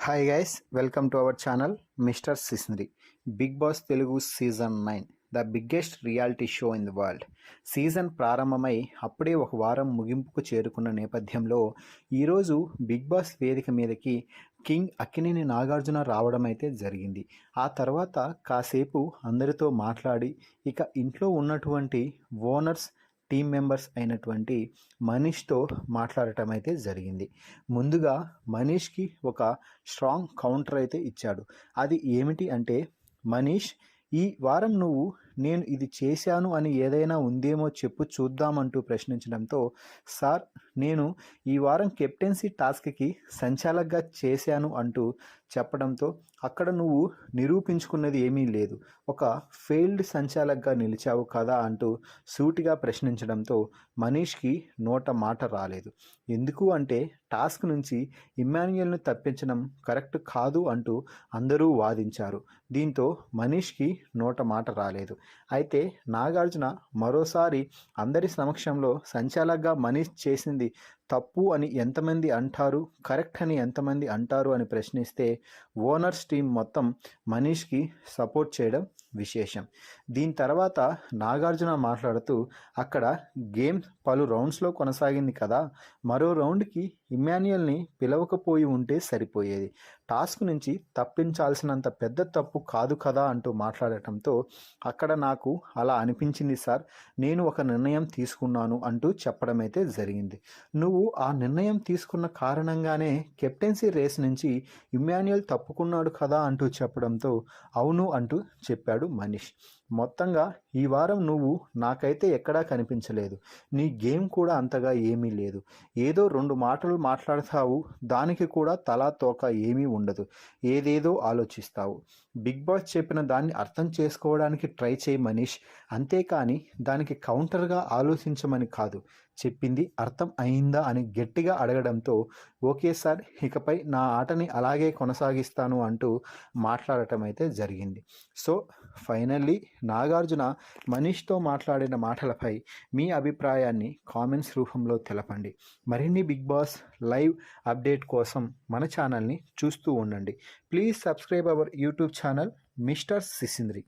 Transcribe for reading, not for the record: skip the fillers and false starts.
Hi guys, welcome to our channel mister సిస్నరీ. Bigg Boss Telugu season 9 the biggest reality show in the world. Season ప్రారంభమై అప్పుడే ఒక వారం ముగింపుకు చేరుకున్న నేపథ్యంలో ఈరోజు బిగ్ బాస్ వేదిక మీదకి కింగ్ అక్కినేని నాగార్జున రావడం అయితే జరిగింది. ఆ తర్వాత కాసేపు అందరితో మాట్లాడి ఇక ఇంట్లో ఉన్నటువంటి ఓనర్స్ టీం మెంబర్స్ అయినటువంటి మనీష్తో మాట్లాడటం అయితే జరిగింది. ముందుగా మనీష్కి ఒక స్ట్రాంగ్ కౌంటర్ అయితే ఇచ్చాడు. అది ఏమిటి అంటే, మనీష్, ఈ వారం నువ్వు నేను ఇది చేశాను అని ఏదైనా ఉందేమో చెప్పు చూద్దామంటూ ప్రశ్నించడంతో, సార్, నేను ఈ వారం కెప్టెన్సీ టాస్క్కి సంచాలకుగా చేశాను అంటూ చెప్పడంతో, అక్కడ నువ్వు నిరూపించుకున్నది ఏమీ లేదు, ఒక ఫెయిల్డ్ సంచాలకుగా నిలిచావు కదా అంటూ సూటిగా ప్రశ్నించడంతో మనీష్కి నోట మాట రాలేదు. ఎందుకు అంటే, టాస్క్ నుంచి ఇమ్మాన్యుయల్ను తప్పించడం కరెక్ట్ కాదు అంటూ అందరూ వాదించారు. దీంతో మనీష్కి నోట మాట రాలేదు. అయితే నాగార్జున మరోసారి అందరి సమక్షంలో సంచాలకుగా మనీష్ చేసింది తప్పు అని ఎంతమంది అంటారు, కరెక్ట్ అని ఎంతమంది అంటారు అని ప్రశ్నిస్తే ఓనర్స్ టీం మొత్తం మనీష్కి సపోర్ట్ చేయడం విశేషం. దీని తర్వాత నాగార్జున మాట్లాడుతూ, అక్కడ గేమ్ పలు రౌండ్స్లో కొనసాగింది కదా, మరో రౌండ్కి ఇమ్మాన్యుయల్ని పిలవకపోయి ఉంటే సరిపోయేది, టాస్క్ నుంచి తప్పించాల్సినంత పెద్ద తప్పు కాదు కదా అంటూ మాట్లాడటంతో, అక్కడ నాకు అలా అనిపించింది సార్, నేను ఒక నిర్ణయం తీసుకున్నాను అంటూ చెప్పడం అయితే జరిగింది. నువ్వు ఆ నిర్ణయం తీసుకున్న కారణంగానే కెప్టెన్సీ రేస్ నుంచి ఇమ్మాన్యుయల్ తప్పుకున్నాడు కదా అంటూ చెప్పడంతో, అవును అంటూ చెప్పాడు మనీష్. మొత్తంగా ఈ వారం నువ్వు నాకైతే ఎక్కడా కనిపించలేదు, నీ గేమ్ కూడా అంతగా ఏమీ లేదు, ఏదో 2 మాటలు మాట్లాడతావు, దానికి కూడా తలా తోక ఏమీ ఉండదు, ఏదేదో ఆలోచిస్తావు. బిగ్ బాస్ చెప్పిన దాన్ని అర్థం చేసుకోవడానికి ట్రై చేయి మనీష్, అంతేకాని దానికి కౌంటర్గా ఆలోచించమని కాదు, చెప్పింది అర్థం అయిందా అని గట్టిగా అడగడంతో, ఓకే సార్, ఇకపై నా ఆటని అలాగే కొనసాగిస్తాను అంటూ మాట్లాడటం అయితే జరిగింది. సో ఫైనల్లీ నాగార్జున మనీష్తో మాట్లాడిన మాటలపై మీ అభిప్రాయాన్ని కామెంట్స్ రూపంలో తెలపండి. మరిన్ని బిగ్ బాస్ లైవ్ అప్డేట్ కోసం మన ఛానల్ని చూస్తూ ఉండండి. Please subscribe our YouTube channel mister సిసింద్రి.